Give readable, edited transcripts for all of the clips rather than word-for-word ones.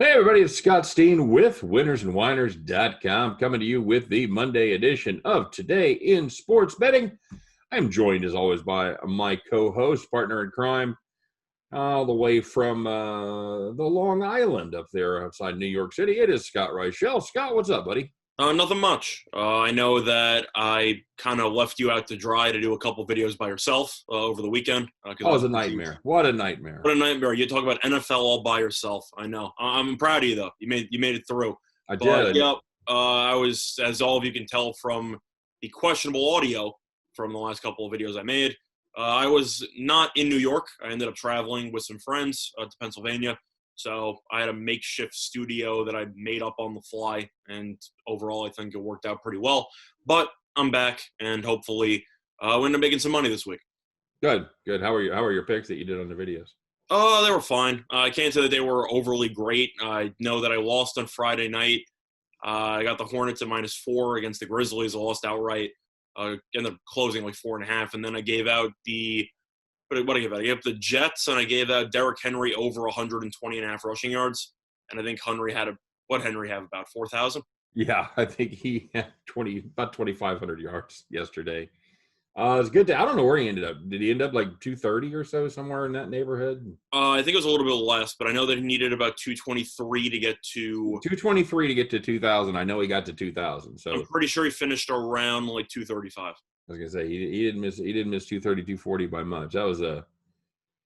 Hey, everybody, it's Scott Steen with winnersandwhiners.com coming to you with the Monday edition of Today in Sports Betting. I'm joined, as always, by my co-host, partner in crime, all the way from the Long Island up there outside New York City. It is Scott Reichel. Scott, what's up, buddy? Nothing much. I know that I kind of left you out to dry to do a couple videos by yourself over the weekend. Oh, it was a nightmare. What a nightmare. What a nightmare. You talk about NFL all by yourself. I know. I'm proud of you, though. You made it through. I did. Yep, I was, as all of you can tell from the questionable audio from the last couple of videos I made, I was not in New York. I ended up traveling with some friends to Pennsylvania. So I had a makeshift studio that I made up on the fly, and overall I think it worked out pretty well. But I'm back, and hopefully we end up making some money this week. Good. How are your picks that you did on the videos? Oh, they were fine. I can't say that they were overly great. I know that I lost on Friday night. I got the Hornets at -4 against the Grizzlies. I lost outright. Ended up closing like 4.5, and then I gave out the – what I gave out? I gave up the Jets, and I gave out Derrick Henry over 120.5 rushing yards. And I think Henry had about 4,000? Yeah, I think he had about 2,500 yards yesterday. It's good I don't know where he ended up. Did he end up like 230 or so, somewhere in that neighborhood? I think it was a little bit less, but I know that he needed about 223 to get to 223 to get to 2,000. I know he got to 2,000. So I'm pretty sure he finished around like 235. I was gonna say he didn't miss 230, 240 by much. That was an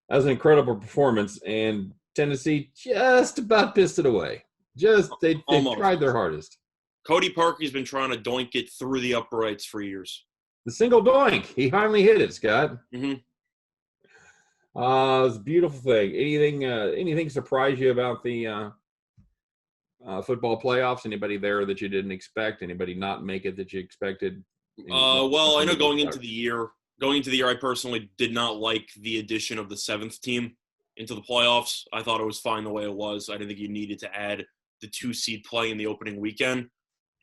incredible performance, and Tennessee just about pissed it away. They tried their hardest. Cody Parkey's been trying to doink it through the uprights for years. The single doink, he finally hit it, Scott. Mm-hmm. It's a beautiful thing. Anything surprise you about the football playoffs? Anybody there that you didn't expect? Anybody not make it that you expected? Well, I know going into the year, I personally did not like the addition of the 7th team into the playoffs. I thought it was fine the way it was. I didn't think you needed to add the 2-seed play in the opening weekend.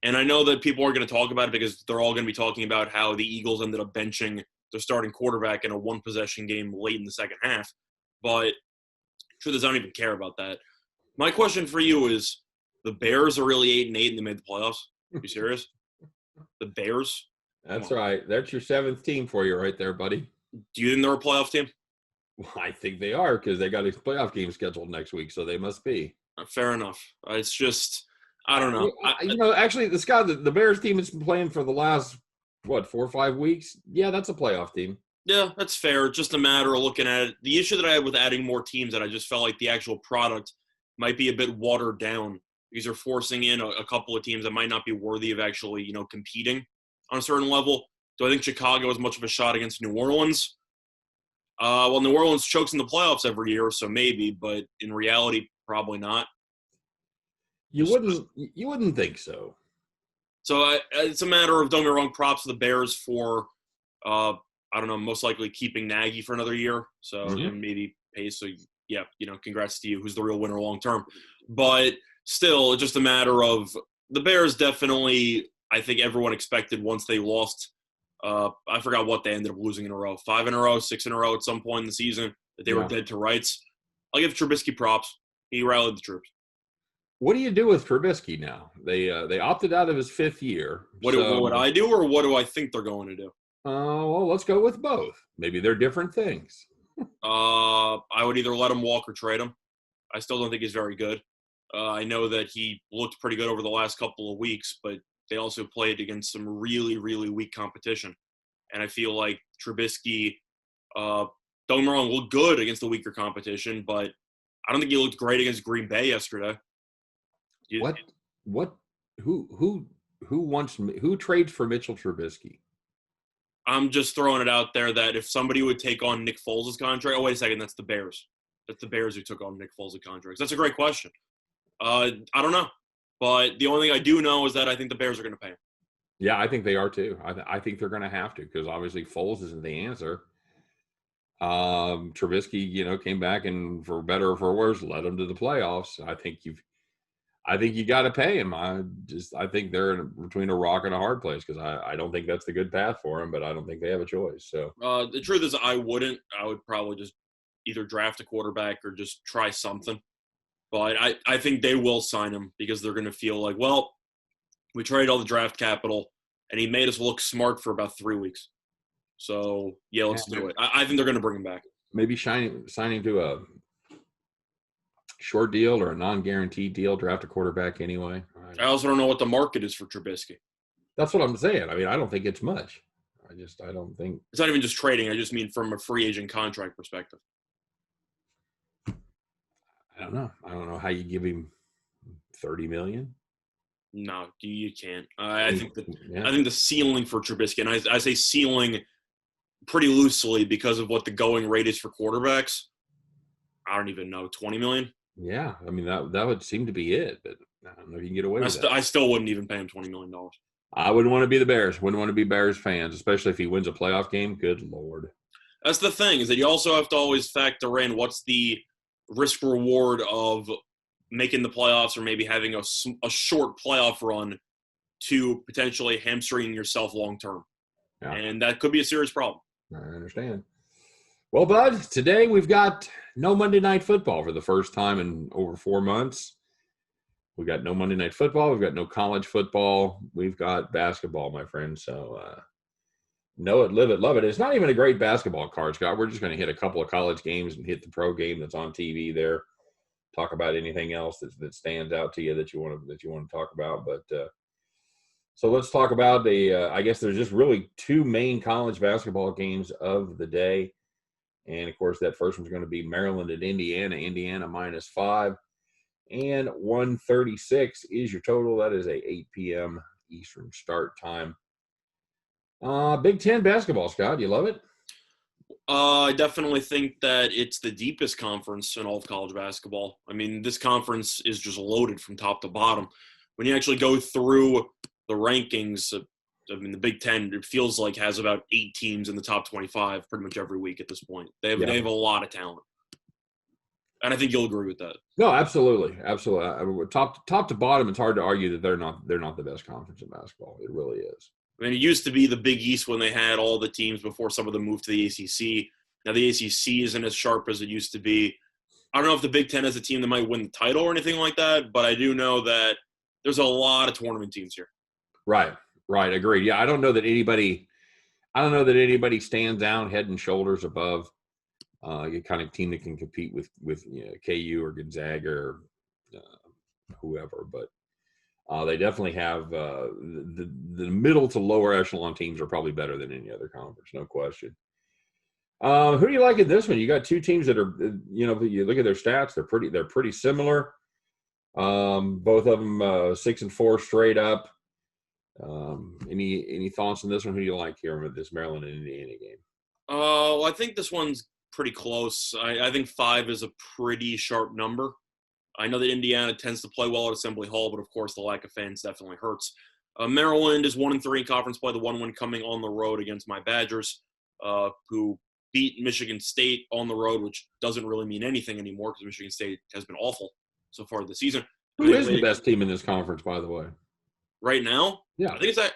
And I know that people are going to talk about it because they're all going to be talking about how the Eagles ended up benching their starting quarterback in a one-possession game late in the second half. But truth is, I don't even care about that. My question for you is, the Bears are really 8-8 and they made the playoffs? Are you serious? The Bears? That's right. That's your 7th team for you right there, buddy. Do you think they're a playoff team? Well, I think they are because they got a playoff game scheduled next week, so they must be. Fair enough. It's just, I don't know. Actually, the Bears team has been playing for the last, 4 or 5 weeks? Yeah, that's a playoff team. Yeah, that's fair. Just a matter of looking at it. The issue that I had with adding more teams, that I just felt like the actual product might be a bit watered down because you're forcing in a couple of teams that might not be worthy of actually, competing on a certain level. Do I think Chicago has much of a shot against New Orleans? Well, New Orleans chokes in the playoffs every year, so maybe, but in reality, probably not. You wouldn't think so. So it's a matter of, don't get me wrong, props to the Bears for, I don't know, most likely keeping Nagy for another year. So and maybe Pace. So yeah, congrats to you, who's the real winner long term. But still, it's just a matter of the Bears definitely. I think everyone expected once they lost. I forgot what they ended up losing in a row, 5 in a row, 6 in a row at some point in the season, that they were dead to rights. I'll give Trubisky props. He rallied the troops. What do you do with Trubisky now? They opted out of his 5th year. What would I do, or what do I think they're going to do? Well, let's go with both. Maybe they're different things. I would either let him walk or trade him. I still don't think he's very good. I know that he looked pretty good over the last couple of weeks, but they also played against some really, really weak competition. And I feel like Trubisky, don't get me wrong, looked good against the weaker competition, but I don't think he looked great against Green Bay yesterday. Who trades for Mitchell Trubisky? I'm just throwing it out there that if somebody would take on Nick Foles' contract, oh, wait a second, that's the Bears. That's the Bears who took on Nick Foles' contract. That's a great question. I don't know. But the only thing I do know is that I think the Bears are going to pay him. Yeah, I think they are too. I think they're going to have to because obviously Foles isn't the answer. Trubisky, came back and for better or for worse, led them to the playoffs. I think you got to pay him. I think they're between a rock and a hard place because I don't think that's the good path for him, but I don't think they have a choice. So the truth is, I wouldn't. I would probably just either draft a quarterback or just try something. But I think they will sign him because they're going to feel like, well, we traded all the draft capital, and he made us look smart for about 3 weeks. So, yeah, let's do it. I think they're going to bring him back. Maybe signing to a short deal or a non-guaranteed deal, draft a quarterback anyway. I also don't know what the market is for Trubisky. That's what I'm saying. I mean, I don't think it's much. I don't think it's not even just trading. I just mean from a free agent contract perspective. I don't know. I don't know how you give him $30 million. No, you can't. I think the ceiling for Trubisky, and I say ceiling pretty loosely because of what the going rate is for quarterbacks. I don't even know, $20 million. Yeah, I mean that would seem to be it, but I don't know if you can get away with that. I still wouldn't even pay him $20 million. I wouldn't want to be the Bears. Wouldn't want to be Bears fans, especially if he wins a playoff game. Good Lord. That's the thing, is that you also have to always factor in what's the risk reward of making the playoffs or maybe having a short playoff run to potentially hamstringing yourself long term. Yeah. And that could be a serious problem. I understand. Well, Bud, today we've got no Monday Night Football for the first time in over 4 months. We've got no Monday Night Football. We've got no college football. We've got basketball, my friend. So know it, live it, love it. It's not even a great basketball card, Scott. We're just going to hit a couple of college games and hit the pro game that's on TV there. Talk about anything else that stands out to you that you want to talk about. But so let's talk about I guess there's just really two main college basketball games of the day. And, of course, that first one's going to be Maryland at Indiana. Indiana -5. And 136 is your total. That is a 8 p.m. Eastern start time. Big Ten basketball, Scott. You love it? I definitely think that it's the deepest conference in all of college basketball. I mean, this conference is just loaded from top to bottom. When you actually go through the rankings, I mean, the Big Ten, it feels like, has about 8 teams in the top 25 pretty much every week at this point. They have a lot of talent. And I think you'll agree with that. No, absolutely. Absolutely. I mean, top to bottom, it's hard to argue that they're not the best conference in basketball. It really is. I mean, it used to be the Big East when they had all the teams before some of them moved to the ACC. Now the ACC isn't as sharp as it used to be. I don't know if the Big Ten has a team that might win the title or anything like that, but I do know that there's a lot of tournament teams here. Right. Agreed. Yeah, I don't know that anybody stands out head and shoulders above a kind of team that can compete with KU or Gonzaga or whoever, but they definitely have the middle to lower echelon teams are probably better than any other conference, no question. Who do you like in this one? You got two teams that are, you look at their stats, they're pretty similar. Both of them 6-4 straight up. Any thoughts on this one? Who do you like here with this Maryland and Indiana game? Well, I think this one's pretty close. I think 5 is a pretty sharp number. I know that Indiana tends to play well at Assembly Hall, but of course the lack of fans definitely hurts. Maryland is 1-3 in conference play, the 1 coming on the road against my Badgers, who beat Michigan State on the road, which doesn't really mean anything anymore because Michigan State has been awful so far this season. Who is the best team in this conference, by the way? Right now? Yeah. I think it's that.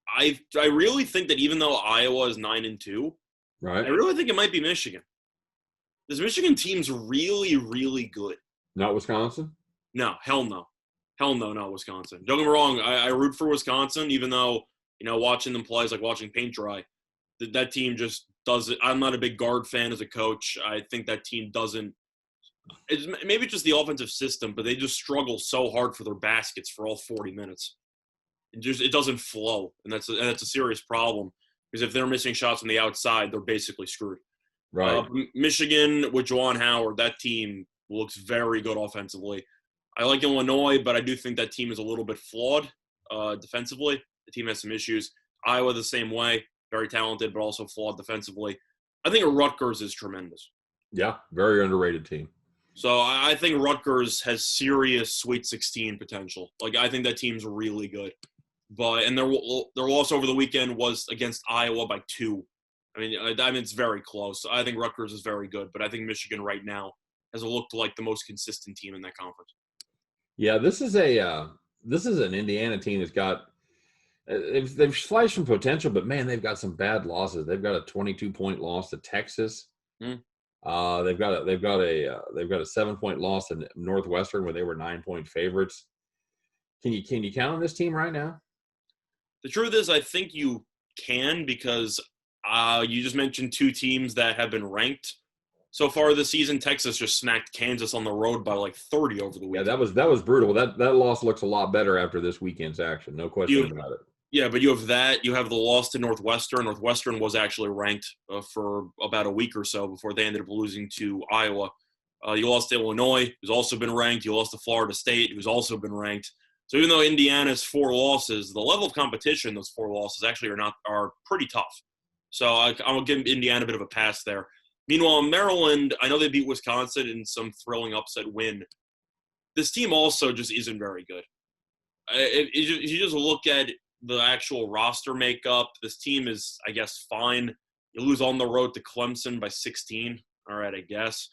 I really think that even though Iowa is 9-2, right, I really think it might be Michigan. This Michigan team's really, really good. Not Wisconsin? No, hell no. Hell no, not Wisconsin. Don't get me wrong. I root for Wisconsin, even though, watching them play is like watching paint dry. That team just does it. I'm not a big guard fan as a coach. I think that team doesn't – maybe it's just the offensive system, but they just struggle so hard for their baskets for all 40 minutes. It doesn't flow, and that's a serious problem because if they're missing shots on the outside, they're basically screwed. Right. Michigan with Juwan Howard, that team looks very good offensively. I like Illinois, but I do think that team is a little bit flawed defensively. The team has some issues. Iowa the same way, very talented, but also flawed defensively. I think Rutgers is tremendous. Yeah, very underrated team. So I think Rutgers has serious Sweet 16 potential. Like, I think that team's really good. And their loss over the weekend was against Iowa by 2. I mean, it's very close. I think Rutgers is very good, but I think Michigan right now has looked like the most consistent team in that conference. Yeah, this is an Indiana team that's got they've flashed some potential, but man, they've got some bad losses. They've got a 22-point loss to Texas. They've got a 7-point loss in Northwestern where they were 9-point favorites. Can you count on this team right now? The truth is, I think you can, because you just mentioned two teams that have been ranked so far this season. Texas just smacked Kansas on the road by like 30 over the weekend. Yeah, that was brutal. That loss looks a lot better after this weekend's action. No question about it. Yeah, but you have that. You have the loss to Northwestern. Northwestern was actually ranked for about a week or so before they ended up losing to Iowa. You lost to Illinois, who's also been ranked. You lost to Florida State, who's also been ranked. So even though Indiana's 4 losses, the level of competition those 4 losses actually are pretty tough. So I'll give Indiana a bit of a pass there. Meanwhile, Maryland, I know they beat Wisconsin in some thrilling upset win. This team also just isn't very good. If you just look at the actual roster makeup, this team is, I guess, fine. You lose on the road to Clemson by 16. All right, I guess.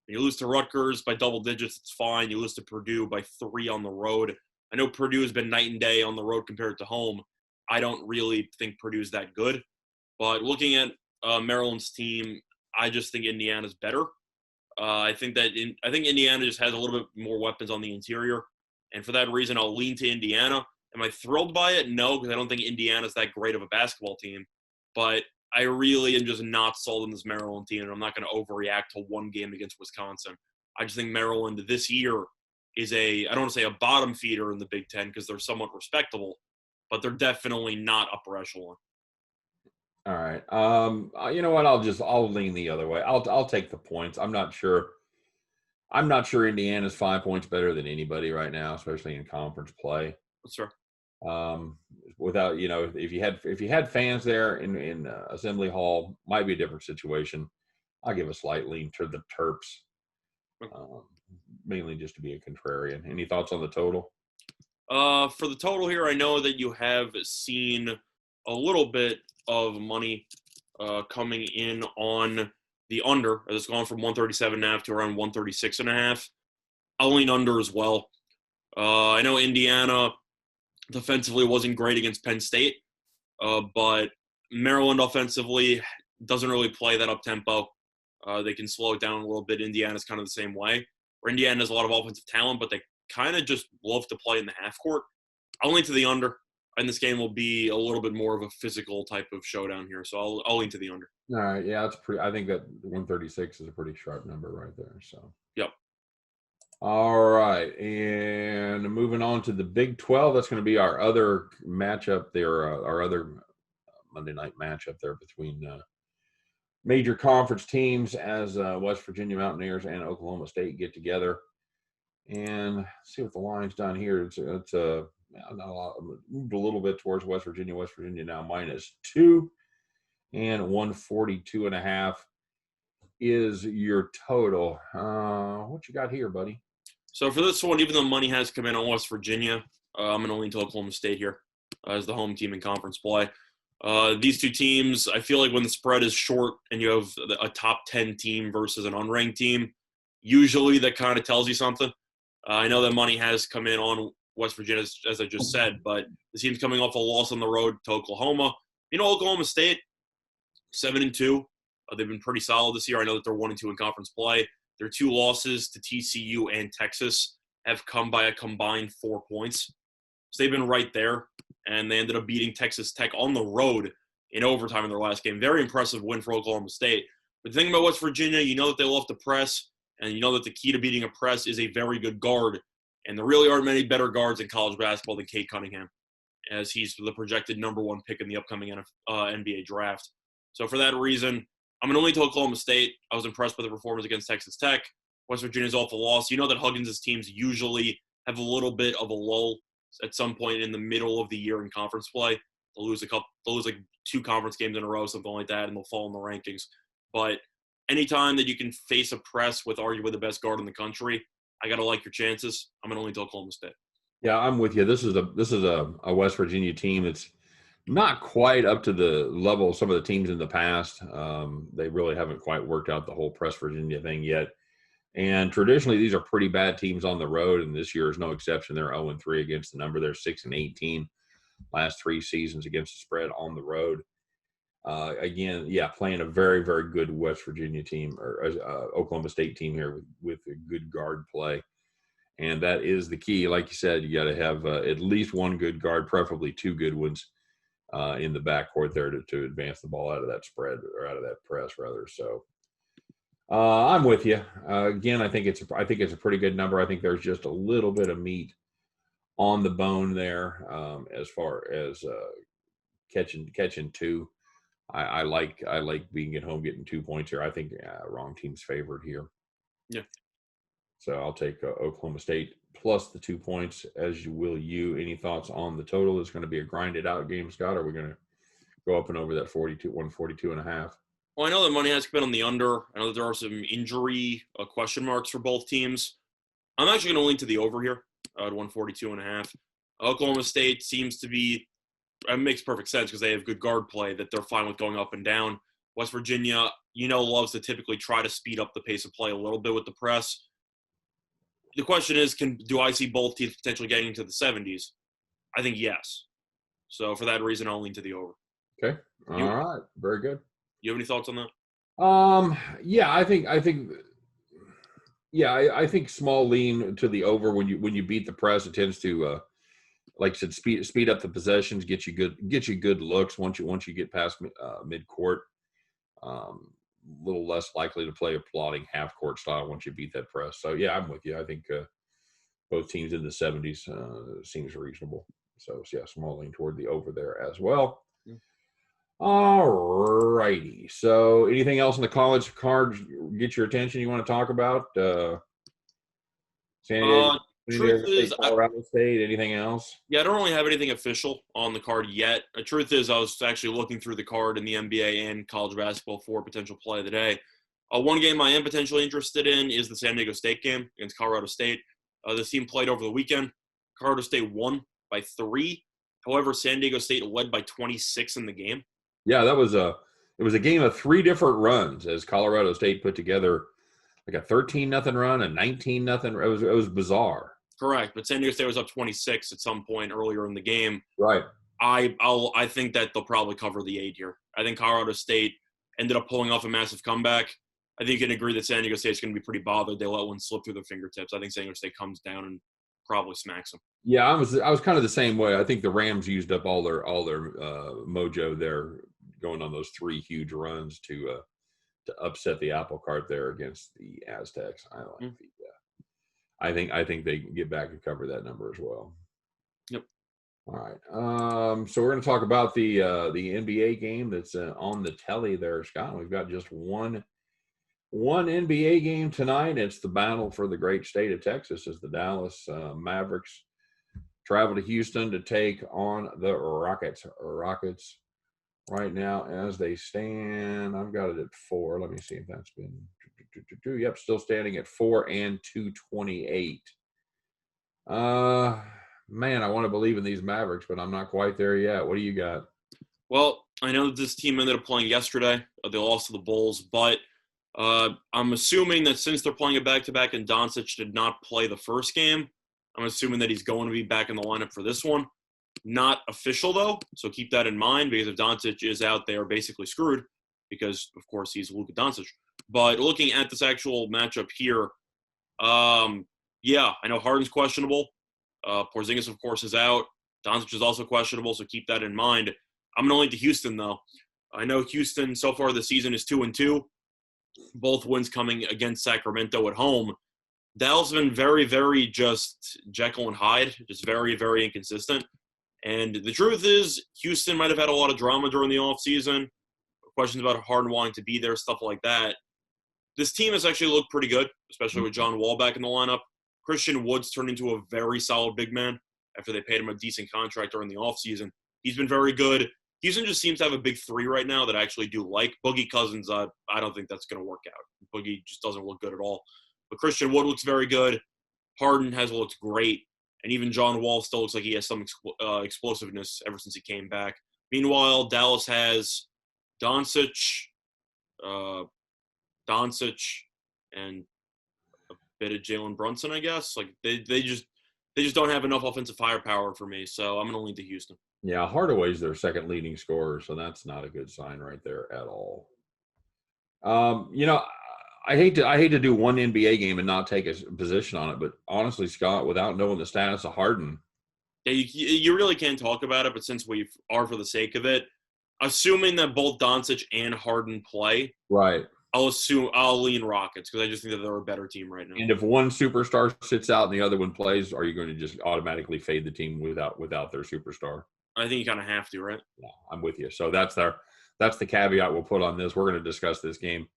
You lose to Rutgers by double digits. It's fine. You lose to Purdue by 3 on the road. I know Purdue has been night and day on the road compared to home. I don't really think Purdue's that good. But looking at Maryland's team, I just think Indiana's better. I think Indiana just has a little bit more weapons on the interior. And for that reason, I'll lean to Indiana. Am I thrilled by it? No, because I don't think Indiana's that great of a basketball team. But I really am just not sold on this Maryland team, and I'm not going to overreact to one game against Wisconsin. I just think Maryland this year is I don't want to say a bottom feeder in the Big Ten because they're somewhat respectable, but they're definitely not upper echelon. All right. You know what? I'll lean the other way. I'll take the points. I'm not sure Indiana's 5 points better than anybody right now, especially in conference play. Sure. Without, if you had fans there in Assembly Hall, might be a different situation. I'll give a slight lean to the Terps, mainly just to be a contrarian. Any thoughts on the total? For the total here, I know that you have seen a little bit of money coming in on the under, as it's gone from 137.5 to around 136.5. I'll lean under as well. I know Indiana defensively wasn't great against Penn State, but Maryland offensively doesn't really play that up-tempo. They can slow it down a little bit. Indiana's kind of the same way, where Indiana has a lot of offensive talent, but they kind of just love to play in the half court. I'll lean to the under, and this game will be a little bit more of a physical type of showdown here, so I'll lean to the under. All right, yeah, I think that 136 is a pretty sharp number right there. So. Yep. All right, and moving on to the Big 12, that's going to be our other matchup there, our other Monday night matchup there between major conference teams as West Virginia Mountaineers and Oklahoma State get together. And see what the line's done here. It's not a lot, moved a little bit towards West Virginia. West Virginia now -2, and 142.5 is your total. What you got here, buddy? So for this one, even though money has come in on West Virginia, I'm going to lean to Oklahoma State here as the home team in conference play. These two teams, I feel like when the spread is short and you have a top 10 team versus an unranked team, usually that kind of tells you something. I know that money has come in on West Virginia, as I just said, but the team's coming off a loss on the road to Oklahoma. Oklahoma State, 7-2. They've been pretty solid this year. I know that they're 1-2 in conference play. Their 2 losses to TCU and Texas have come by a combined 4 points. So they've been right there, and they ended up beating Texas Tech on the road in overtime in their last game. Very impressive win for Oklahoma State. But the thing about West Virginia, you know that they love to press, and you know that the key to beating a press is a very good guard. And there really aren't many better guards in college basketball than Cade Cunningham, as he's the projected number 1 pick in the upcoming NBA draft. So for that reason, I'm going to lean to Oklahoma State. I was impressed by the performance against Texas Tech. West Virginia's off the loss. You know that Huggins' teams usually have a little bit of a lull at some point in the middle of the year in conference play. They'll lose like 2 conference games in a row, something like that, and they'll fall in the rankings. But anytime that you can face a press with arguably the best guard in the country, I got to like your chances. I'm going to lean to Oklahoma State. Yeah, I'm with you. This is a West Virginia team that's not quite up to the level of some of the teams in the past. They really haven't quite worked out the whole press Virginia thing yet. And traditionally, these are pretty bad teams on the road, and this year is no exception. They're 0-3 against the number. They're 6-18 last 3 seasons against the spread on the road. Again, yeah, playing a very, very good West Virginia team or Oklahoma State team here with a good guard play. And that is the key. Like you said, you got to have at least one good guard, preferably two good ones in the backcourt there to advance the ball out of that spread or out of that press, rather. So I'm with you. Again, I think it's a pretty good number. I think there's just a little bit of meat on the bone there as far as catching two. I like being at home getting 2 points here. I think wrong team's favored here. Yeah. So I'll take Oklahoma State plus the 2 points, as you will you. Any thoughts on the total? It's going to be a grinded out game, Scott. Or are we going to go up and over that 142 and a half? Well, I know that money has been on the under. I know that there are some injury question marks for both teams. I'm actually going to lean to the over here at 142 and a half. Oklahoma State seems to be – it makes perfect sense because they have good guard play that they're fine with going up and down. West Virginia, loves to typically try to speed up the pace of play a little bit with the press. The question is, do I see both teams potentially getting into the 70s? I think yes. So for that reason, I'll lean to the over. Okay. All right. Very good. You have any thoughts on that? Yeah, I think small lean to the over when you beat the press. It tends to, like I said, speed up the possessions, get you good looks once you get past midcourt. A little less likely to play a plodding half court style once you beat that press. So yeah, I'm with you. I think both teams in the 70s seems reasonable. So yeah, small lean toward the over there as well. All righty. So anything else in the college cards get your attention you want to talk about? San Diego, State, Colorado State, anything else? Yeah, I don't really have anything official on the card yet. The truth is I was actually looking through the card in the NBA and college basketball for potential play of the day. One game I am potentially interested in is the San Diego State game against Colorado State. This team played over the weekend. Colorado State won by 3. However, San Diego State led by 26 in the game. Yeah, it was a game of 3 different runs as Colorado State put together like a 13-0 run, a 19-0. It was bizarre. Correct, but San Diego State was up 26 at some point earlier in the game. Right. I think that they'll probably cover the 8 here. I think Colorado State ended up pulling off a massive comeback. I think you can agree that San Diego State's going to be pretty bothered. They let one slip through their fingertips. I think San Diego State comes down and probably smacks them. Yeah, I was kind of the same way. I think the Rams used up all their mojo there, going on those 3 huge runs to upset the apple cart there against the Aztecs. I think they can get back and cover that number as well. Yep. All right. So we're going to talk about the NBA game that's on the telly there, Scott. We've got just one NBA game tonight. It's the battle for the great state of Texas as the Dallas Mavericks travel to Houston to take on the Rockets. Rockets right now as they stand, I've got it at 4. Let me see if that's been – yep, still standing at 4 and 228. Man, I want to believe in these Mavericks, but I'm not quite there yet. What do you got? Well, I know that this team ended up playing yesterday. They lost to the Bulls, but I'm assuming that since they're playing a back-to-back and Doncic did not play the first game, I'm assuming that he's going to be back in the lineup for this one. Not official, though, so keep that in mind because if Doncic is out, they are basically screwed because, of course, he's Luka Doncic. But looking at this actual matchup here, yeah, I know Harden's questionable. Porzingis, of course, is out. Doncic is also questionable, so keep that in mind. I'm going to lean to Houston, though. I know Houston so far this season is 2-2. Both wins coming against Sacramento at home. Dallas has been very, very just Jekyll and Hyde, just very, very inconsistent. And the truth is, Houston might have had a lot of drama during the offseason. Questions about Harden wanting to be there, stuff like that. This team has actually looked pretty good, especially with John Wall back in the lineup. Christian Wood's turned into a very solid big man after they paid him a decent contract during the offseason. He's been very good. Houston just seems to have a big 3 right now that I actually do like. Boogie Cousins, I don't think that's going to work out. Boogie just doesn't look good at all. But Christian Wood looks very good. Harden has looked great. And even John Wall still looks like he has some explosiveness ever since he came back. Meanwhile, Dallas has Doncic, and a bit of Jalen Brunson, I guess. Like they just they just don't have enough offensive firepower for me. So I'm going to lean to Houston. Yeah, Hardaway's their second leading scorer, so that's not a good sign right there at all. You know, I hate to do one NBA game and not take a position on it, but honestly, Scott, without knowing the status of Harden, Yeah, you really can't talk about it, but since we are for the sake of it, assuming that both Doncic and Harden play, right? I'll lean Rockets because I just think that they're a better team right now. And if one superstar sits out and the other one plays, are you going to just automatically fade the team without their superstar? I think you kind of have to, right? Yeah, I'm with you. So that's the caveat we'll put on this. We're going to discuss this game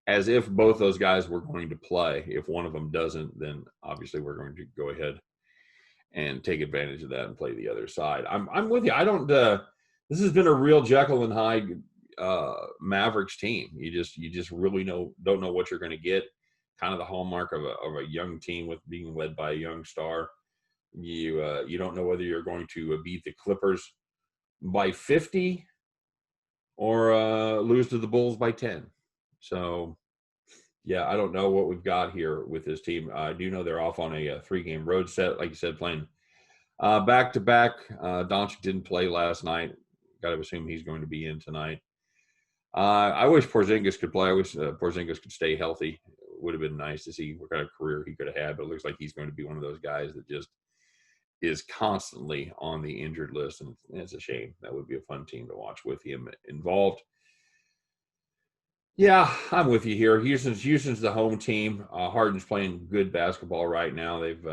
as if both those guys were going to play. If one of them doesn't, then obviously we're going to go ahead and take advantage of that and play the other side. I'm with you. I don't. This has been a real Jekyll and Hyde Mavericks team. You just really don't know what you're going to get. Kind of the hallmark of a young team with being led by a young star. You don't know whether you're going to beat the Clippers by 50 or lose to the Bulls by 10. So, yeah, I don't know what we've got here with this team. I do know they're off on a 3-game road set, like you said, playing back-to-back. Doncic didn't play last night. Got to assume he's going to be in tonight. I wish Porzingis could play. I wish Porzingis could stay healthy. It would have been nice to see what kind of career he could have had, but it looks like he's going to be one of those guys that just is constantly on the injured list, and it's a shame. That would be a fun team to watch with him involved. Yeah, I'm with you here. Houston's the home team. Harden's playing good basketball right now. They've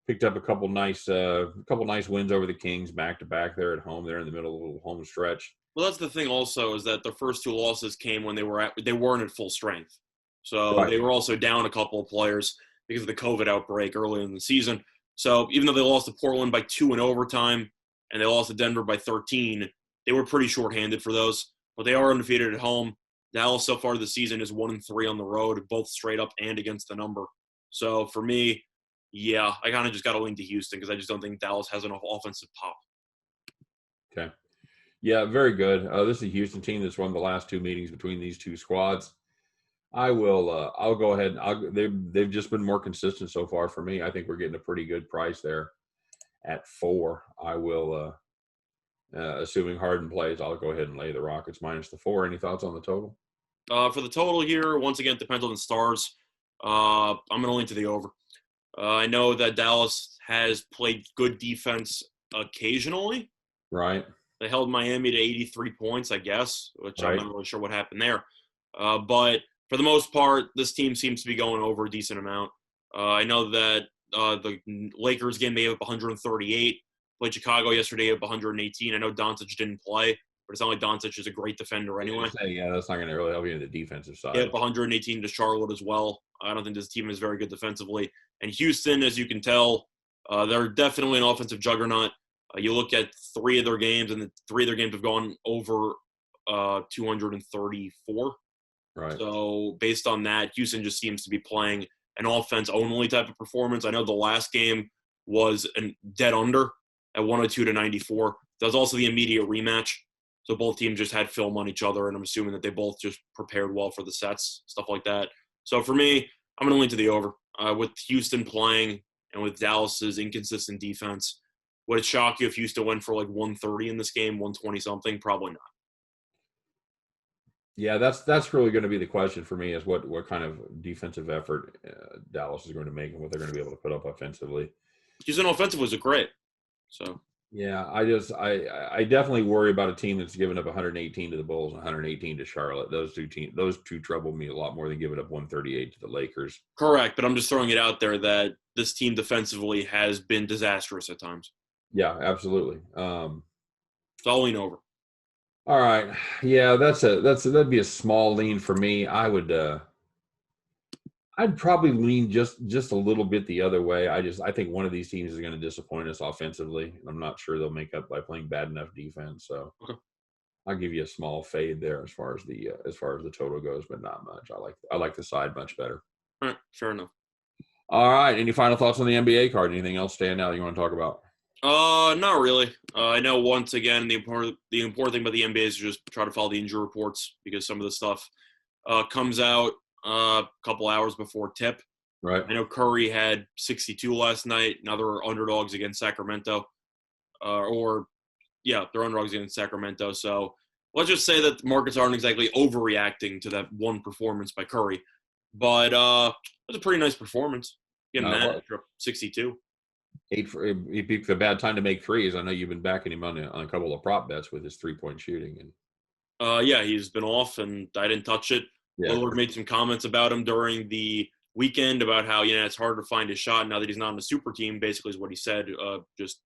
picked up a couple nice wins over the Kings back to back. They're at home. They're in the middle of a little home stretch. Well, that's the thing also is that the first 2 losses came when they weren't at full strength. So Right. They were also down a couple of players because of the COVID outbreak early in the season. So even though they lost to Portland by 2 in overtime and they lost to Denver by 13, they were pretty shorthanded for those. But they are undefeated at home. Dallas so far this season is 1-3 on the road, both straight up and against the number. So for me, yeah, I kind of just got to lean to Houston because I just don't think Dallas has enough offensive pop. Okay. Yeah, very good. This is a Houston team that's won the last 2 meetings between these 2 squads. I'll go ahead. They've just been more consistent so far for me. I think we're getting a pretty good price there at 4. I will, assuming Harden plays, I'll go ahead and lay the Rockets minus the 4. Any thoughts on the total? For the total here, once again, it depends on the stars. I'm going to lean to the over. I know that Dallas has played good defense occasionally. Right. They held Miami to 83 points, I guess, which Right. I'm not really sure what happened there. But for the most part, this team seems to be going over a decent amount. I know that the Lakers game, they gave up 138. Played Chicago yesterday up 118. I know Doncic didn't play, but it's not like Doncic is a great defender anyway. Yeah, that's not going to really help you in the defensive side. He had 118 to Charlotte as well. I don't think this team is very good defensively. And Houston, as you can tell, they're definitely an offensive juggernaut. You look at 3 of their games, and the 3 of their games have gone over 234. Right. So based on that, Houston just seems to be playing an offense-only type of performance. I know the last game was a dead under at 102-94. That was also the immediate rematch. So both teams just had film on each other, and I'm assuming that they both just prepared well for the sets, stuff like that. So for me, I'm going to lean to the over. With Houston playing and with Dallas's inconsistent defense, would it shock you if Houston went for like 130 in this game, 120-something? Probably not. Yeah, that's really going to be the question for me is what kind of defensive effort Dallas is going to make and what they're going to be able to put up offensively. Houston offensive was great. So yeah, I definitely worry about a team that's given up 118 to the Bulls and 118 to Charlotte. Those two trouble me a lot more than giving up 138 to the Lakers. Correct, but I'm just throwing it out there that this team defensively has been disastrous at times. Yeah, absolutely. So I'll lean over. All right. Yeah, that'd be a small lean for me. I'd probably lean just a little bit the other way. I think one of these teams is going to disappoint us offensively. I'm not sure they'll make up by playing bad enough defense. So okay. I'll give you a small fade there as far as the total goes, but not much. I like the side much better. All right, fair enough. All right. Any final thoughts on the NBA card? Anything else stand out you want to talk about? Not really. I know once again the important thing about the NBA is to just try to follow the injury reports because some of the stuff comes out a couple hours before tip. Right. I know Curry had 62 last night. Now they're underdogs against Sacramento. They're underdogs against Sacramento. So let's just say that the markets aren't exactly overreacting to that one performance by Curry. But it was a pretty nice performance. Getting that after 62. He picked a bad time to make threes. I know you've been backing him on a couple of prop bets with his 3-point shooting. And he's been off, and I didn't touch it. yeah. Lillard made some comments about him during the weekend about how it's hard to find his shot now that he's not on the super team. Basically, is what he said. Just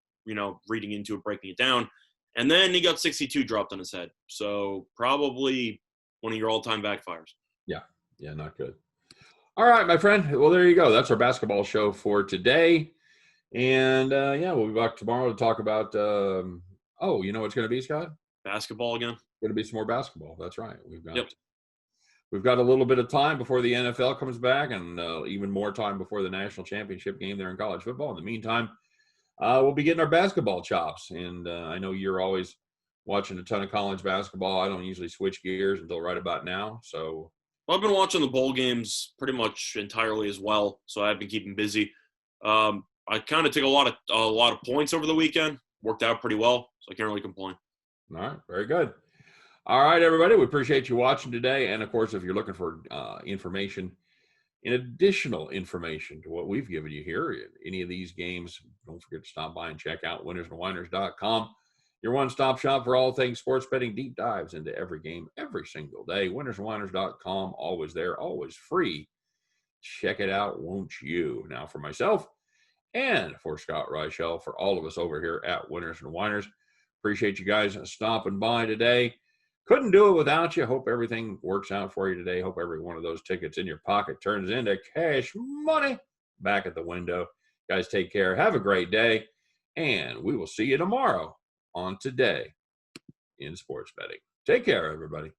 reading into it, breaking it down, and then he got 62 dropped on his head. So probably one of your all-time backfires. Yeah, not good. All right, my friend. Well, there you go. That's our basketball show for today. And we'll be back tomorrow to talk about. You know what's going to be, Scott? Basketball again. Going to be some more basketball. That's right. We've got a little bit of time before the NFL comes back, and even more time before the national championship game there in college football. In the meantime, we'll be getting our basketball chops. And I know you're always watching a ton of college basketball. I don't usually switch gears until right about now. So I've been watching the bowl games pretty much entirely as well. So I've been keeping busy. I kind of took a lot of points over the weekend. Worked out pretty well, so I can't really complain. All right, very good. All right, everybody, we appreciate you watching today. And, of course, if you're looking for additional information to what we've given you here, any of these games, don't forget to stop by and check out winnersandwhiners.com, your one-stop shop for all things sports betting, deep dives into every game every single day. Winnersandwhiners.com, always there, always free. Check it out, won't you? Now, for myself and for Scott Reichel, for all of us over here at Winners and Whiners, appreciate you guys stopping by today. Couldn't do it without you. Hope everything works out for you today. Hope every one of those tickets in your pocket turns into cash money back at the window. Guys, take care. Have a great day. And we will see you tomorrow on Today in Sports Betting. Take care, everybody.